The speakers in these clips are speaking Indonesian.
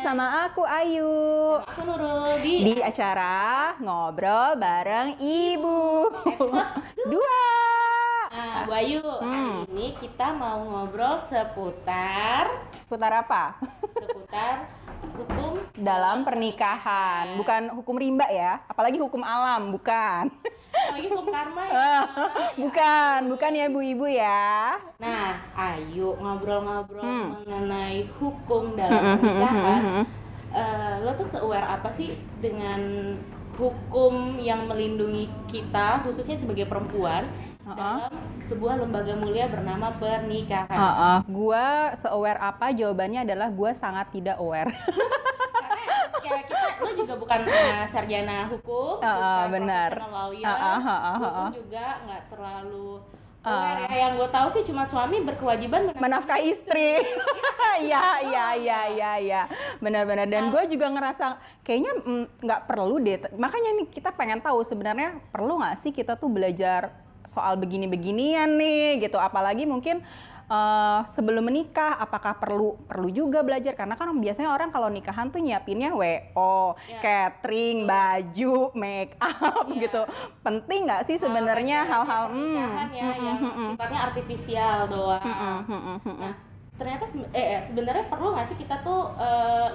bersama aku Ayu. Sama aku Nurul Di acara Ngobrol Bareng Ibu. episode 2. Nah, Bu Ayu, hari ini kita mau ngobrol seputar Seputar apa? hukum Dalam pernikahan. Bukan hukum rimba ya, apalagi hukum alam, bukan. lagi hukum karma ya. Bukan ya ibu-ibu ya. Nah, Ayu ngobrol-ngobrol mengenai hukum dalam pernikahan. Lo tuh se-aware apa sih dengan hukum yang melindungi kita, khususnya sebagai perempuan, dalam sebuah lembaga mulia bernama pernikahan? Gua se-aware apa? Jawabannya adalah gua sangat tidak aware. Karena kayak kita, lo juga bukan sarjana hukum, bukan benar. professional lawyer, gue pun juga nggak terlalu aware ya. Yang gue tahu sih cuma suami berkewajiban menafkahi istri. Iya. Benar-benar. Dan gue juga ngerasa kayaknya nggak perlu deh. Makanya nih kita pengen tahu sebenarnya perlu nggak sih kita tuh belajar soal begini-beginian nih gitu. Apalagi mungkin sebelum menikah, apakah perlu juga belajar? Karena kan biasanya orang kalau nikahan tuh nyiapinnya WO, catering, baju, make up gitu. Penting nggak sih sebenarnya hal-hal pernikahan ya yang sifatnya artifisial doang. Nah, ternyata sebenarnya perlu nggak sih kita tuh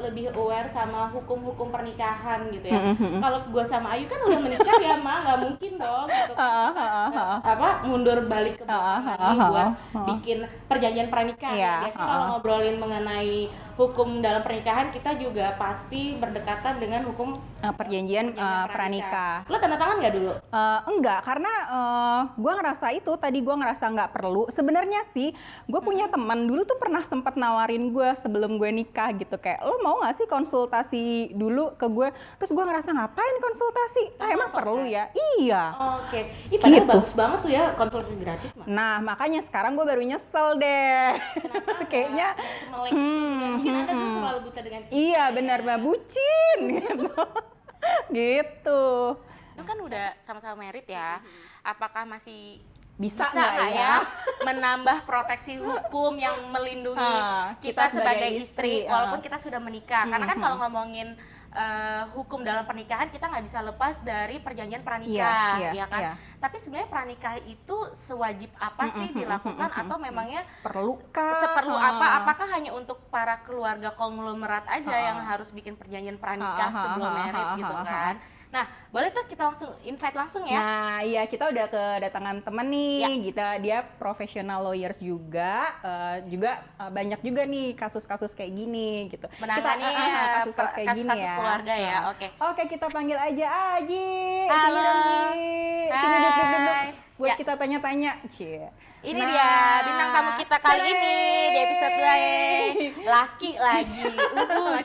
lebih aware sama hukum-hukum pernikahan gitu ya? Kalau gue sama Ayu kan udah menikah ya, Ma, nggak mungkin dong gitu. Mundur balik ke belakang lagi buat bikin perjanjian pernikahan. Biasanya kalau ngobrolin mengenai hukum dalam pernikahan, kita juga pasti berdekatan dengan hukum perjanjian pranikah. Lo tanda tangan nggak dulu? Enggak, karena gue ngerasa gue ngerasa nggak perlu. Sebenarnya sih, gue punya teman dulu tuh pernah sempat nawarin gue sebelum gue nikah gitu, kayak lo mau nggak sih konsultasi dulu ke gue? Terus gue ngerasa ngapain konsultasi? Emang perlu ya? Iya. Oke. Ih, padahal bagus banget tuh ya konsultasi gratis, Ma. Nah, makanya sekarang gue baru nyesel deh. Kenapa? Kayaknya melek mungkin Anda tuh terlalu buta dengan cinta. Iya, benar, Mbak, bucin gitu. Gitu. Lo kan udah sama-sama married ya. Apakah masih bisa nggak ya menambah proteksi hukum yang melindungi kita sebagai istri walaupun kita sudah menikah? Karena kan kalau ngomongin hukum dalam pernikahan, kita nggak bisa lepas dari perjanjian pranikah, ya kan? Tapi sebenarnya pranikah itu sewajib apa sih dilakukan, atau memangnya seperlu apa? Apakah hanya untuk para keluarga konglomerat aja yang harus bikin perjanjian pranikah sebelum married gitu kan? Nah, boleh tuh kita langsung insight langsung ya. Nah, iya, kita udah kedatangan temen nih. Dia professional lawyers juga, banyak juga nih kasus-kasus kayak gini gitu. Menangani kasus-kasus keluarga ya. Oke, kita panggil aja Aji. Halo. Sini duduk. Buat kita tanya-tanya. Ini dia bintang tamu kita kali ini di episode 2. Laki lagi.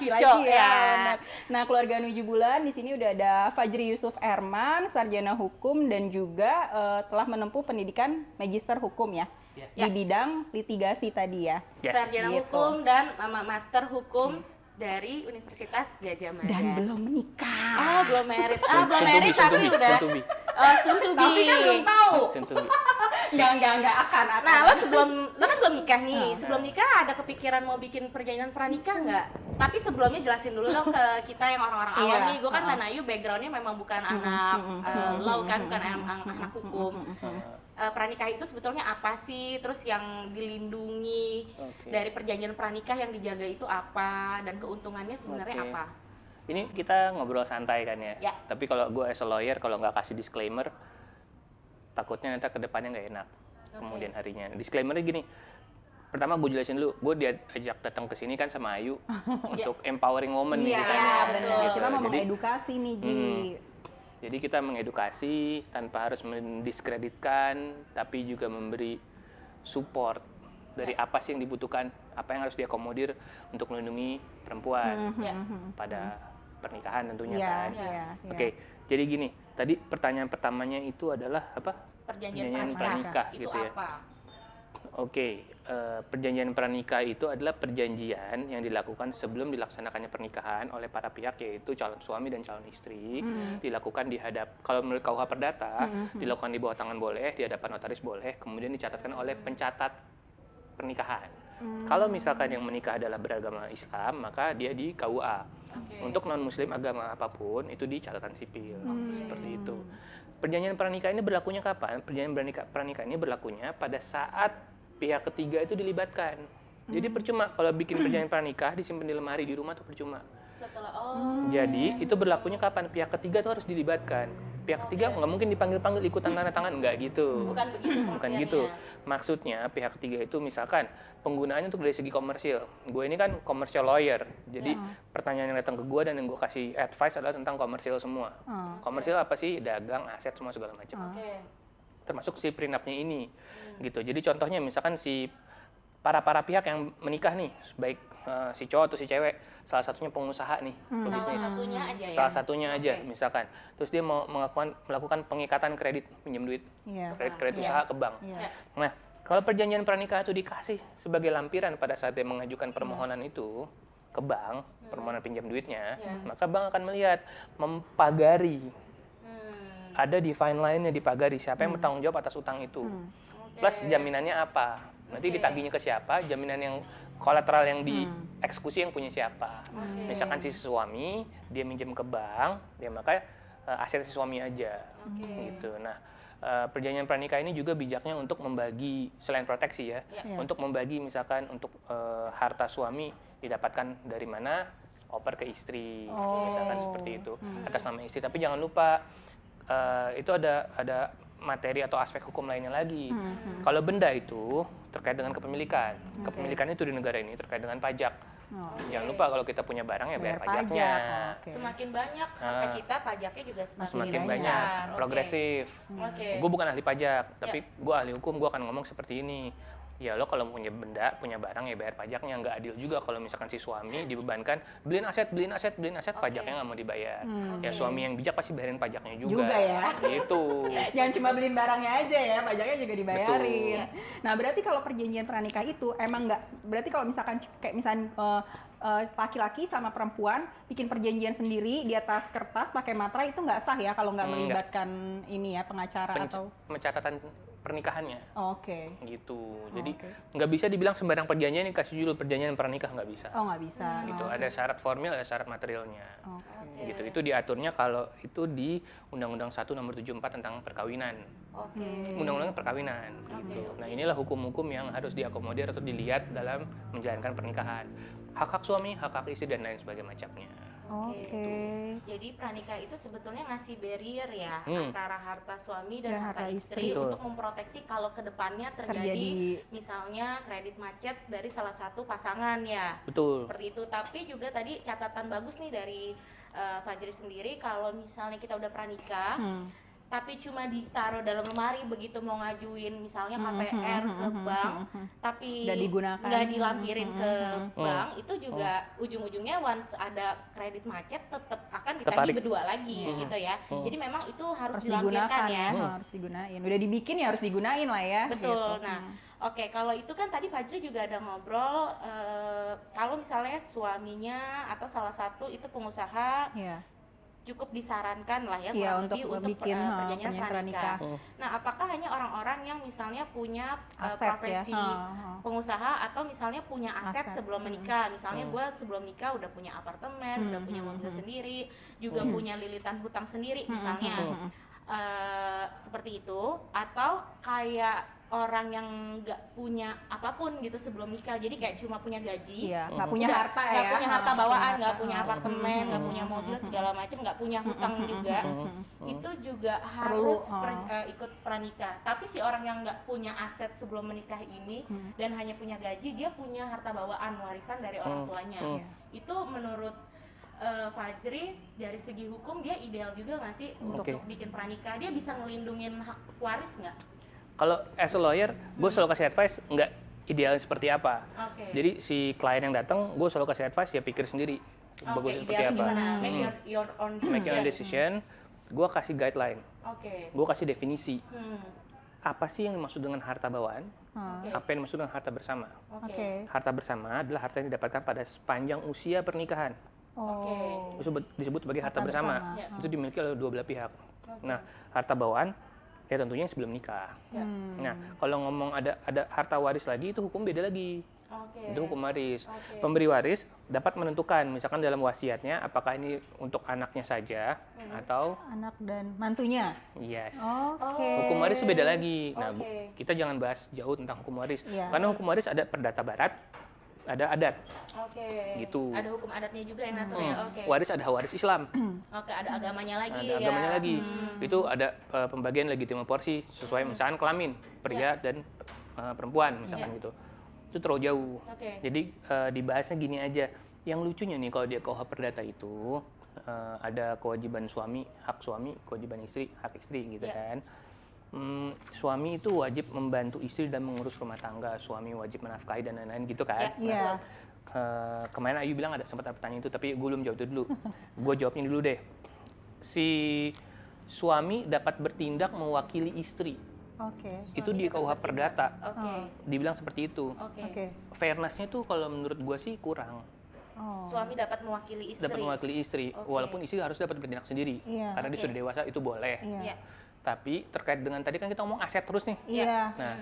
Cico ya. Nah, keluarga Nuju Bulan di sini udah ada Fajri Yusuf Erman, sarjana hukum dan juga telah menempuh pendidikan magister hukum ya. Di bidang litigasi tadi ya. Sarjana hukum dan master hukum dari Universitas Gadjah Mada. Dan belum menikah. Belum married. Belum married tapi udah soon to be. Tapi kan belum tahu. Enggak akan. Nah, lo kan belum nikah nih. Sebelum nikah ada kepikiran mau bikin perjanjian pranikah nggak? Tapi sebelumnya jelasin dulu dong ke kita yang orang-orang awam nih. Gue kan dan Ayu backgroundnya memang bukan anak law kan, bukan anak hukum. Pranikah itu sebetulnya apa sih? Terus yang dilindungi dari perjanjian pranikah yang dijaga itu apa? Dan keuntungannya sebenarnya apa? Ini kita ngobrol santai kan ya? Tapi kalau gue as a lawyer, kalau nggak kasih disclaimer, takutnya nanti kedepannya nggak enak kemudian harinya. Disclaimernya gini, pertama gue jelasin dulu, gue diajak datang ke sini kan sama Ayu untuk empowering woman nih. Iya, betul. Kita mau mengedukasi nih, Ji. Jadi kita mengedukasi tanpa harus mendiskreditkan, tapi juga memberi support dari apa sih yang dibutuhkan, apa yang harus diakomodir untuk melindungi perempuan pada pernikahan tentunya kan. Oke, jadi gini, tadi pertanyaan pertamanya itu adalah apa? Perjanjian pranikah itu gitu ya. Apa? Perjanjian pranikah itu adalah perjanjian yang dilakukan sebelum dilaksanakannya pernikahan oleh para pihak, yaitu calon suami dan calon istri. Dilakukan kalau menurut KUH Perdata, dilakukan di bawah tangan boleh, di hadapan notaris boleh, kemudian dicatatkan oleh pencatat pernikahan. Kalau misalkan yang menikah adalah beragama Islam, maka dia di KUA. Oke. Untuk non-muslim agama apapun itu di catatan sipil. Seperti itu. Perjanjian pernikahan ini berlakunya kapan? Perjanjian pernikahan ini berlakunya pada saat pihak ketiga itu dilibatkan. Jadi percuma kalau bikin perjanjian pranikah disimpan di lemari di rumah tuh percuma. Setelah Jadi itu berlakunya kapan? Pihak ketiga tuh harus dilibatkan. Pihak ketiga nggak mungkin dipanggil-panggil ikutan tanda tangan, nggak gitu. bukan begitu Bukan pengertiannya. gitu. Maksudnya pihak ketiga itu misalkan penggunaannya untuk dari segi komersil. Gue ini kan commercial lawyer. Jadi pertanyaan yang datang ke gue dan yang gue kasih advice adalah tentang komersil semua. Komersil apa sih? Dagang, aset, semua segala macam. Oke. Termasuk si prenupnya ini. Gitu. Jadi contohnya misalkan si para pihak yang menikah nih, baik si cowok atau si cewek, salah satunya pengusaha nih, Salah satunya aja ya. salah satunya aja misalkan, terus dia mau melakukan pengikatan kredit pinjam duit, Iya. kredit usaha ke bank. Iya. Nah, kalau perjanjian pernikahan itu dikasih sebagai lampiran pada saat dia mengajukan permohonan itu ke bank, permohonan pinjam duitnya, maka bank akan melihat mempagari, ada di fine line-nya dipagari siapa yang bertanggung jawab atas utang itu, plus jaminannya apa. Nanti ditagihnya ke siapa, jaminan yang kolateral yang dieksekusi yang punya siapa. Misalkan si suami, dia minjem ke bank, dia maka aset si suami aja. Gitu. Nah, perjanjian pranikah ini juga bijaknya untuk membagi, selain proteksi ya, untuk membagi misalkan untuk harta suami didapatkan dari mana, oper ke istri, misalkan seperti itu, atas nama istri. Tapi jangan lupa, itu ada materi atau aspek hukum lainnya lagi. Kalau benda itu terkait dengan kepemilikan. Kepemilikan itu di negara ini terkait dengan pajak. Jangan lupa kalau kita punya barang ya bayar pajaknya. Semakin banyak harta kita, pajaknya juga semakin Semakin banyak, besar. Oke. progresif. Oke. Gue bukan ahli pajak, tapi gue ahli hukum, gue akan ngomong seperti ini. Ya lo kalau punya benda, punya barang ya bayar pajaknya. Nggak adil juga kalau misalkan si suami dibebankan beliin aset, pajaknya nggak mau dibayar. Ya suami yang bijak pasti bayarin pajaknya juga. Juga ya. Gitu. Jangan cuma beliin barangnya aja ya, pajaknya juga dibayarin. Betul. Nah, berarti kalau perjanjian pranikah itu emang nggak, berarti kalau misalkan kayak misalnya laki-laki sama perempuan bikin perjanjian sendiri di atas kertas pakai materai itu nggak sah ya kalau nggak melibatkan ini ya pengacara atau Pencatatan pernikahannya. Oke. Gitu. Jadi nggak bisa dibilang sembarang perjanjian ini kasih judul perjanjian pranikah, nggak bisa. Oh, nggak bisa. Gitu. Ada syarat formil, ada syarat materialnya. Oke. Gitu. Itu diaturnya kalau itu di Undang-Undang 1 Nomor 74 tentang perkawinan. Undang-undang perkawinan. Gitu. Nah, inilah hukum-hukum yang harus diakomodir atau dilihat dalam menjalankan pernikahan. Hak-hak suami, hak-hak istri dan lain sebagainya macamnya. Oke. Jadi pranikah itu sebetulnya ngasih barrier ya antara harta suami dan Dan harta harta istri istri. untuk memproteksi kalau kedepannya terjadi misalnya kredit macet dari salah satu pasangan ya. Betul. Seperti itu. Tapi juga tadi catatan bagus nih dari Fajri sendiri, kalau misalnya kita udah pranikah tapi cuma ditaruh dalam lemari, begitu mau ngajuin misalnya KPR ke bank tapi Nggak digunakan. nggak dilampirin ke bank, itu juga ujung-ujungnya once ada kredit macet tetap akan ditagih Tertarik. berdua lagi gitu ya. Jadi memang itu harus Harus dilampirkan digunakan ya. harus digunain. Udah dibikin ya harus digunain lah ya. Betul. gitu. Nah, oke, kalau itu kan tadi Fajri juga ada ngobrol kalau misalnya suaminya atau salah satu itu pengusaha, Iya. cukup disarankan lah ya Iya, kurang lebih untuk untuk bikin perjanjian pranikah. pranikah. Nah, apakah hanya orang-orang yang misalnya punya Aset profesi ya. pengusaha atau misalnya punya aset Aset. sebelum menikah? Misalnya gue sebelum nikah udah punya apartemen, udah punya mobil sendiri, juga punya lilitan hutang sendiri misalnya. Seperti itu, atau kayak orang yang nggak punya apapun gitu sebelum nikah, jadi kayak cuma punya gaji, Iya, nggak punya udah, harta ya. nggak punya harta bawaan, nggak harta. punya apartemen, nggak punya mobil segala macam, nggak punya hutang juga, itu juga harus ikut pranikah. Tapi si orang yang nggak punya aset sebelum menikah ini dan hanya punya gaji, dia punya harta bawaan warisan dari orang tuanya. Itu menurut Fajri dari segi hukum dia ideal juga nggak sih untuk bikin pranikah? Dia bisa ngelindungin hak waris nggak? Kalau as a lawyer, gue selalu kasih advice nggak ideal seperti apa. Oke. Jadi si klien yang datang, gue selalu kasih advice ya pikir sendiri bagusnya seperti idealnya apa. gimana? Make your own decision. Make your own decision. Gue kasih guideline, Oke. gue kasih definisi. Apa sih yang dimaksud dengan harta bawaan? Oke. Apa yang dimaksud dengan harta bersama? Oke. Harta bersama adalah harta yang didapatkan pada sepanjang usia pernikahan. Oke. Itu disebut sebagai harta bersama. Ya. Itu dimiliki oleh dua belah pihak. Nah, harta bawaan ya tentunya sebelum nikah. Nah, kalau ngomong ada harta waris lagi itu hukum beda lagi. Oke. Itu hukum waris. Oke. Pemberi waris dapat menentukan misalkan dalam wasiatnya apakah ini untuk anaknya saja atau Anak dan mantunya. yes. Oke. Hukum waris itu beda lagi. Nah, Oke. kita jangan bahas jauh tentang hukum waris. Iya. Karena hukum waris ada perdata barat, ada adat. Oke. Gitu. Ada hukum adatnya juga yang ngatur ya. Oke. Waris ada waris Islam, Oke, ada agamanya lagi ada ya. agamanya lagi. Itu ada pembagian legitimasi porsi sesuai misalkan kelamin pria dan perempuan misalkan gitu. Itu terlalu jauh. Oke. Jadi dibahasnya gini aja. Yang lucunya nih kalau di KUH Perdata itu ada kewajiban suami, hak suami, kewajiban istri, hak istri gitu kan. Suami itu wajib membantu istri dan mengurus rumah tangga, suami wajib menafkahi dan lain-lain gitu kan. Iya. Kemarin Ayu bilang sempat ada pertanyaan itu, tapi gue belum jawab itu dulu. Gue jawabnya dulu deh. Si suami dapat bertindak mewakili istri. Oke. Itu di KUH Perdata. Oke. Dibilang seperti itu. Oke. Oke. Fairness-nya tuh kalau menurut gue sih kurang. Oh. Suami dapat mewakili istri. Dapat mewakili istri, Oke. walaupun istri harus dapat bertindak sendiri. Iya. Karena dia Oke. sudah dewasa, itu boleh. Iya. Iya. Tapi terkait dengan tadi kan kita ngomong aset terus nih. Iya. Nah,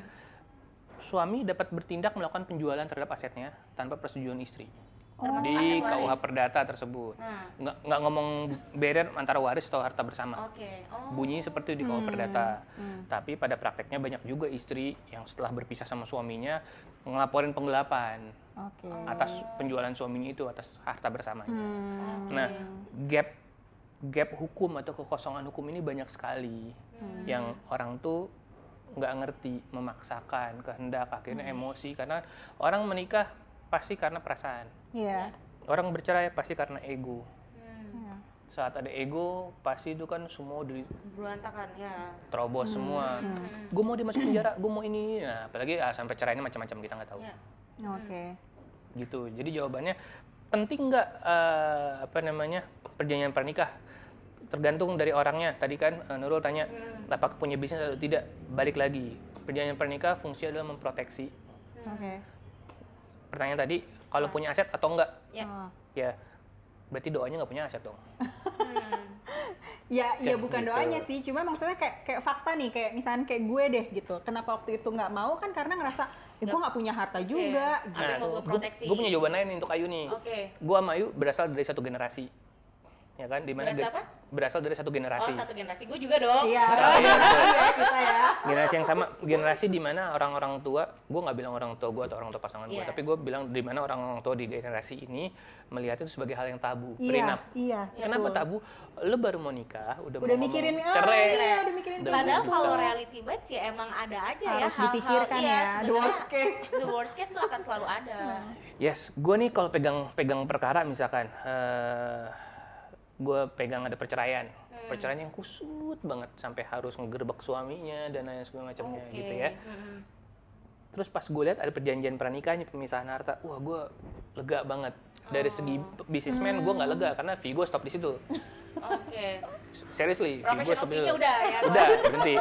suami dapat bertindak melakukan penjualan terhadap asetnya tanpa persetujuan istri. Termasuk Di aset KUH waris. Perdata tersebut. Nah. Nggak ngomong barrier antara waris atau harta bersama. Oke. Oh. Bunyinya seperti itu di KUH Perdata. Tapi pada prakteknya banyak juga istri yang setelah berpisah sama suaminya ngelaporin penggelapan Oke. atas penjualan suaminya itu atas harta bersamanya. Oke. Nah, gap hukum atau kekosongan hukum ini banyak sekali yang orang tuh nggak ngerti, memaksakan kehendak, akhirnya emosi karena orang menikah pasti karena perasaan, Iya. orang bercerai pasti karena ego. Iya. Saat ada ego pasti itu kan semua Berantakan ya. diterobos semua. Gue mau dimasuk penjara, gue mau ini, nah, apalagi sampai cerainya macam-macam kita nggak tahu. Ya. Oke. Gitu. Jadi jawabannya penting nggak perjanjian pernikah? Tergantung dari orangnya. Tadi kan Nurul tanya apakah punya bisnis atau tidak. Balik lagi, perjanjian pernikah fungsi adalah memproteksi. Oke. Pertanyaan tadi, kalau punya aset atau enggak? Ya. Oh. Ya, berarti doanya nggak punya aset dong. Ya, ya Kayak bukan gitu. doanya sih, cuma maksudnya kayak fakta nih, kayak misalnya kayak gue deh gitu. Kenapa waktu itu nggak mau kan karena ngerasa, ya gue nggak punya harta juga. Apa yang mau gue proteksi? Gue punya jawaban lain nih untuk Ayu nih. Oke. Gue sama Ayu berasal dari satu generasi. Ya kan? Dimana Berasal apa? Berasal dari satu Oh, generasi. satu generasi. Gue juga dong. Iya, ya kita ya. Generasi yang sama, generasi di mana orang-orang tua, gue nggak bilang orang tua gue atau orang tua pasangan gue, Iya. tapi gue bilang di mana orang tua di generasi ini melihat itu sebagai hal yang tabu, Iya, prenup. iya. Kenapa betul. tabu? Lo baru mau nikah, udah Udah mau mikirin, ngomong cerai, iya, udah mikirin. Udah Padahal mau kalau nikah. reality bites ya emang ada aja ya Harus hal-hal, dipikirkan ya, the sebenarnya worst case. The worst case tuh akan selalu ada. Yes, gue nih kalau pegang perkara misalkan, gue pegang ada perceraian, perceraian yang kusut banget sampai harus ngegerbek suaminya dan lain segala macamnya Oke. gitu ya. Terus pas gue lihat ada perjanjian pernikahannya, pemisahan harta, wah gue lega banget. Dari segi bisnismen gue nggak lega karena fee gue stop di situ. Oke. Seriously, fee gue Professional stop di fee-nya situ. udah ya. Udah berhenti,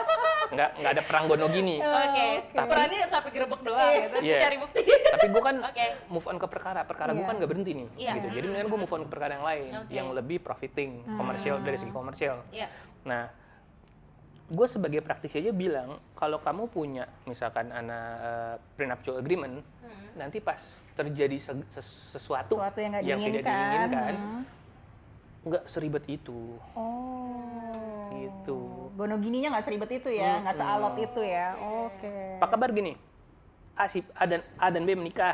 nggak ada perang gono gini. Oke. Tapi- Berani sampai gerbek doang gitu. Iya. Cari bukti. Tapi gue kan Oke. move on ke perkara gue Iya. kan nggak berhenti nih. Iya. Gitu. Jadi mendingan gue move on ke perkara yang lain, Oke. yang lebih profiting, komersial dari segi komersial. Iya. Nah, gue sebagai praktisi aja bilang, kalau kamu punya misalkan prenuptial agreement, nanti pas terjadi sesuatu Sesuatu yang nggak tidak diinginkan. diinginkan, nggak seribet itu. Oh. Gitu. Gono gininya nggak seribet itu ya, nggak sealot itu ya. Oke. Apa kabar gini? A dan B menikah,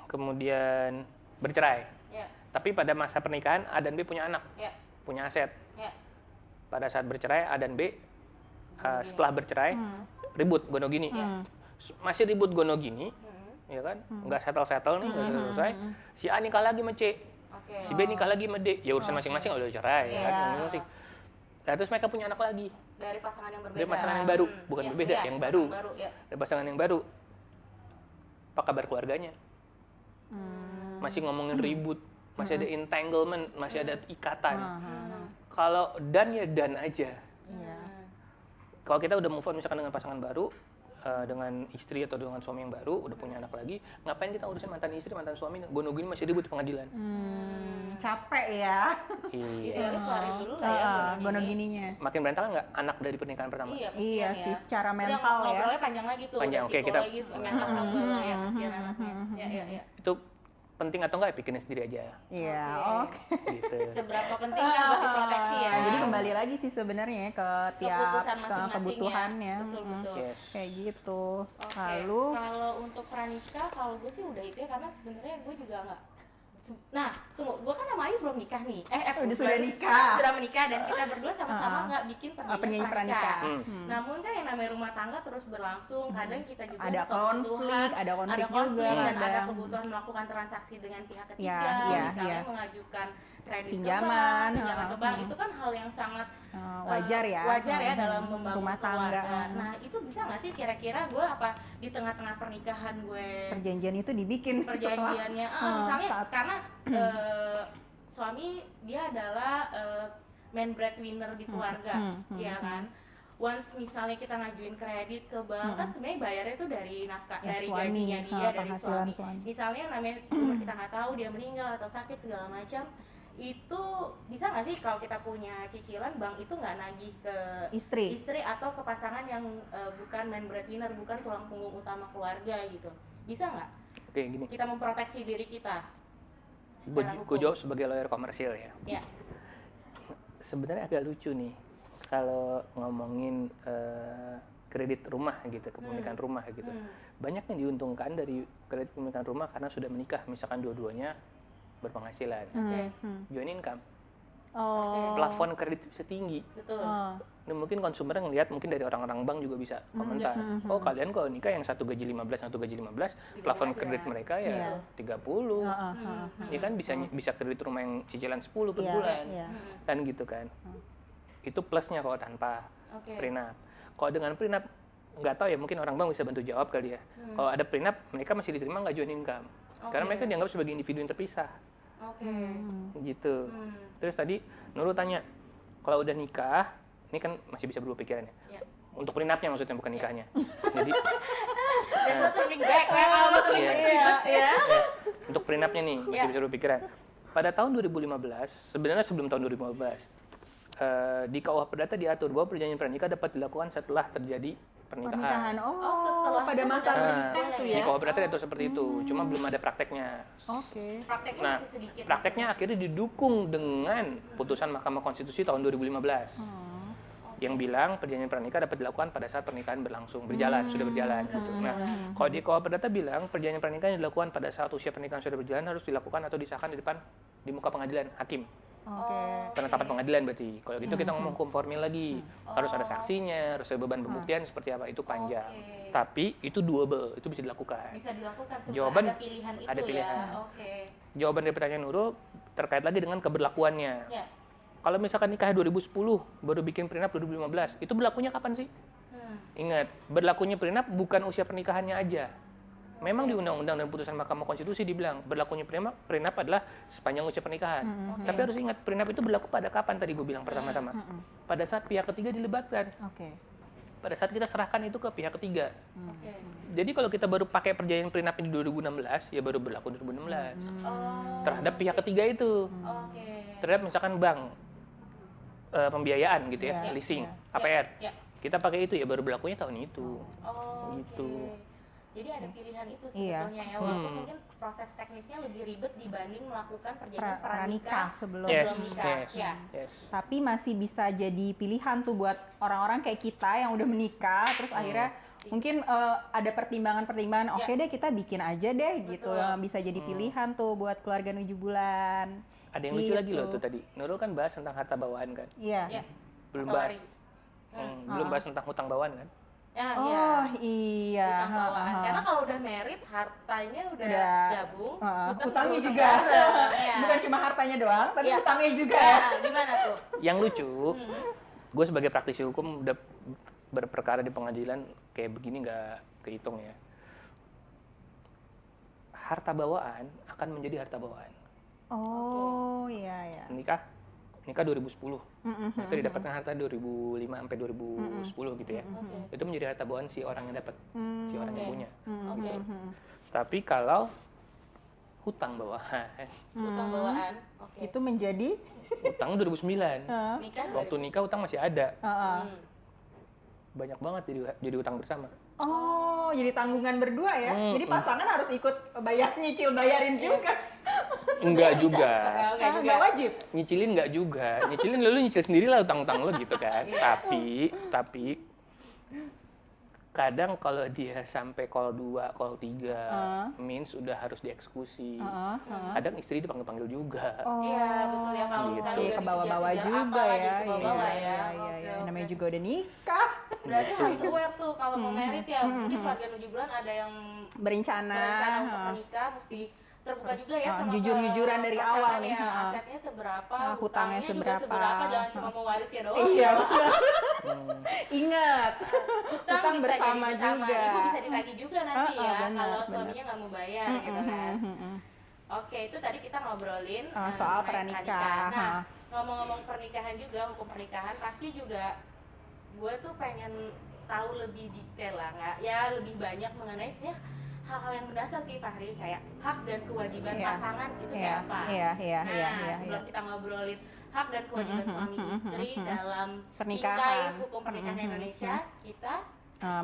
kemudian bercerai. Iya. Tapi pada masa pernikahan A dan B punya anak, Iya. punya aset. Iya. Pada saat bercerai A dan B setelah bercerai ribut gono gini. Masih ribut gono gini, ya kan? Nggak settle nih, nggak selesai. Si A nikah lagi sama C, Oke. si B nikah lagi sama D. Ya urusan masing-masing udah cerai, ya kan? Iya. Masing-masing. Nah, terus mereka punya anak lagi. Dari pasangan yang berbeda. Dari pasangan yang baru, bukan Iya, berbeda, iya, yang pasangan baru. baru ya. Dari pasangan yang baru. Apa kabar keluarganya? Masih ngomongin ribut, masih ada entanglement, masih ada ikatan. Kalau dan ya dan aja. Iya. Kalau kita udah move on misalkan dengan pasangan baru, dengan istri atau dengan suami yang baru, udah punya anak lagi, ngapain kita urusin mantan istri, mantan suami, gini masih ribut di pengadilan. Capek ya. Iya. Idealnya keluarin dulu lah ya Gono gininya. Makin berantakan nggak anak dari pernikahan pertama? Iya, Iya kasihan sih, ya. secara Udah mental ya. ngobrolnya panjang lagi tuh, Panjang, udah oke, kita- psikologis, mental health ya, kasihan anaknya. Ya. Itu penting atau nggak? Pikirin sendiri aja. Iya, Oke. oke. Gitu. Seberapa penting kan buat diproteksi ya. Jadi kembali lagi sih sebenarnya ke tiap keputusan masing-masing kebutuhannya. ya. Betul. Yes. Kayak gitu. Oke, Lalu kalau untuk pranikah, kalau gue sih udah itu ya, karena sebenarnya gue juga nggak. Nah, tunggu, gue kan sama Ayu belum nikah nih. sudah nikah. Sudah menikah dan kita berdua sama-sama nggak bikin perjanjian Penyanyi pranikah. pranikah. Namun kan yang namanya rumah tangga terus berlangsung. Kadang kita juga Ada konflik, ada konflik juga, dan ada kadang. kebutuhan melakukan transaksi dengan pihak ketiga, Iya, misalnya iya. mengajukan kredit Pinjaman, ke bank, ke bank. Itu kan hal yang sangat wajar ya. wajar ya dalam membangun Rumah tangga. keluarga. Nah, itu bisa nggak sih kira-kira gue apa di tengah-tengah pernikahan gue Perjanjian itu dibikin perjanjiannya misalnya saat- karena suami dia adalah main breadwinner di keluarga, ya kan. Once misalnya kita ngajuin kredit ke bank kan sebenarnya bayarnya itu dari nafkah, Ya, dari suami, gajinya dia, dari penghasilan suami. suami. Misalnya namanya umur kita nggak tahu dia meninggal atau sakit segala macam, itu bisa nggak sih kalau kita punya cicilan bank itu nggak nagih ke istri. atau ke pasangan yang bukan main breadwinner, bukan tulang punggung utama keluarga gitu, bisa nggak Oke, gini. kita memproteksi diri kita secara Gue hukum? jawab sebagai lawyer komersil ya. Ya. Sebenarnya agak lucu nih kalau ngomongin kredit rumah gitu, kepemilikan rumah gitu. Banyak yang diuntungkan dari kredit kepemilikan rumah karena sudah menikah, misalkan dua-duanya berpenghasilan, joint income, Oh. plafon kredit bisa tinggi. Betul. Dan mungkin konsumer ngelihat, mungkin dari orang-orang bank juga bisa komentar. Oh, kalian kalau nikah yang satu gaji 15, satu gaji 15, plafon aja. kredit mereka ya 30. Ya kan bisa kredit rumah yang cicilan 10 per Iya, bulan. iya. Kan gitu kan. Itu plusnya kalau tanpa Oke. prenup. Kalau dengan prenup nggak tahu ya, mungkin orang bank bisa bantu jawab kali ya. Kalau ada prenup, mereka masih diterima nggak joint income. Karena mereka dianggap sebagai individu yang terpisah. Oke. Gitu. Terus tadi Nurul tanya, kalau udah nikah, ini kan masih bisa berubah pikirannya. Ya. Untuk prenup-nya maksudnya, bukan nikahnya. Jadi There's no turning back, no turning back. Ya. untuk prenup-nya nih masih Ya. bisa berubah pikiran. Pada tahun 2015, sebenarnya sebelum tahun 2015, di KUH Perdata diatur bahwa perjanjian pranikah dapat dilakukan setelah terjadi Pernikahan. pernikahan. Oh, setelah pada itu masa udah menikah boleh tuh Di ya. KUH Perdata diatur seperti itu, cuma belum ada prakteknya. Oke. Prakteknya Nah, masih sedikit. prakteknya akhirnya didukung dengan putusan Mahkamah Konstitusi tahun 2015 yang bilang perjanjian pranikah dapat dilakukan pada saat pernikahan berjalan, sudah berjalan gitu. Nah, kalau di KUH Perdata bilang perjanjian pernikahan yang dilakukan pada saat usia pernikahan sudah berjalan harus dilakukan atau disahkan di muka pengadilan hakim. Oke. Penetapan pengadilan berarti. Kalau gitu kita ngomong hukum formil lagi. Harus ada saksinya, harus ada beban pembuktian seperti apa, itu panjang. Oke. Tapi itu doable, itu bisa dilakukan. Bisa dilakukan sebetulnya Jawaban ada pilihan itu ada pilihan. ya. Oke. Jawaban dari pertanyaan Nurul terkait lagi dengan keberlakuannya. Ya. Kalau misalkan nikah 2010, baru bikin prenup 2015, itu berlakunya kapan sih? Ingat, berlakunya prenup bukan usia pernikahannya aja. Memang di undang-undang dan putusan Mahkamah Konstitusi dibilang berlakunya prenup adalah sepanjang usia pernikahan. Tapi harus ingat, prenup itu berlaku pada kapan tadi gue bilang pertama-tama? Pada saat pihak ketiga dilibatkan. Oke. Pada saat kita serahkan itu ke pihak ketiga. Oke. Jadi kalau kita baru pakai perjanjian prenup ini 2016, ya baru berlaku 2016. Oh. Terhadap pihak ketiga itu. Oke. Terhadap misalkan bank, pembiayaan gitu ya, Iya, leasing, iya. APR. Ya. Kita pakai itu ya baru berlakunya tahun itu. Oh, Gitu. oke. Jadi ada pilihan itu Iya. sebetulnya ya, walaupun mungkin proses teknisnya lebih ribet dibanding melakukan perjanjian Pranikah pranikah sebelum. Yes, nikah. yes, Ya. yes. Tapi masih bisa jadi pilihan tuh buat orang-orang kayak kita yang udah menikah terus akhirnya mungkin ada pertimbangan-pertimbangan. Oke deh kita bikin aja deh gitu. Betul. Bisa jadi pilihan tuh buat keluarga 7 bulan. Ada yang lucu lagi Gitu. loh tuh tadi. Nurul kan bahas tentang harta bawaan kan. Iya. Ya. Belum Atau bahas. waris. Belum bahas tentang hutang bawaan kan. Ya, Oh ya. iya. Hutang bawaan. Karena kalau udah merit, hartanya udah gabung, Hutangnya juga. bareng, ya. Bukan cuma hartanya doang, tapi Iya. hutangnya juga. Ya, gimana tuh? Yang lucu, gue sebagai praktisi hukum udah berperkara di pengadilan kayak begini nggak kehitung ya. Harta bawaan akan menjadi harta bawaan. Oh iya ya. nikah 2010. Itu didapatkan harta 2005 sampai 2010 gitu ya. Itu menjadi harta bawaan si orang yang dapat, si orang yang punya. Oke. Tapi kalau hutang bawaan, Utang bawaan. Oke. Itu menjadi hutang 2009. Nikah Waktu nikah hutang masih ada. Hmm. Banyak banget jadi hutang bersama. oh, jadi tanggungan berdua ya. Jadi pasangan harus ikut bayarin juga. Enggak Bisa. juga. Enggak juga. Nggak wajib. Nyicilin nggak juga. Nyicilin lu nyicil sendiri lah utang-utang lo gitu kan. Tapi kadang kalau dia sampai call 2, call 3, means udah harus dieksekusi. Kadang istri dipanggil-panggil juga. Iya, betul ya, kalau misalnya Iya, udah ke bawah-bawah dikejar-kejar, juga apalagi ya. ke bawah-bawah ya. Iya. Oke. Namanya juga udah nikah. Berarti harus aware tuh kalau mau merit ya, mungkin keluarga 7 bulan ada yang Berencana. untuk menikah, mesti terbuka juga ya sama jujur-jujuran dari pasangan awal nih. ya, asetnya seberapa, Hutangnya hutangnya juga seberapa, jangan cuma mau warisnya doang. Iya. Ingat. Hutang bisa jadi bersama bersama, juga. ibu bisa ditagih juga nanti ya, benar, kalau benar. suaminya nggak mau bayar gitu kan. Oke, itu tadi kita ngobrolin soal mengenai pernikahan. Nah, ngomong-ngomong pernikahan juga, hukum pernikahan pasti juga gue tuh pengen tahu lebih detail lah, nggak ya lebih banyak mengenai sebenarnya hal-hal yang mendasar sih Fahri, kayak hak dan kewajiban Iya. pasangan itu Iya, kayak apa. iya, Nah, sebelum kita ngobrolin hak dan kewajiban suami istri dalam Pernikahan. bingkai hukum pernikahan Indonesia, kita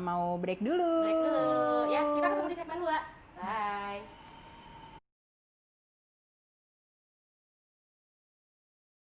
Mau break dulu. break dulu. Ya, kita ketemu di segmen 2. Bye.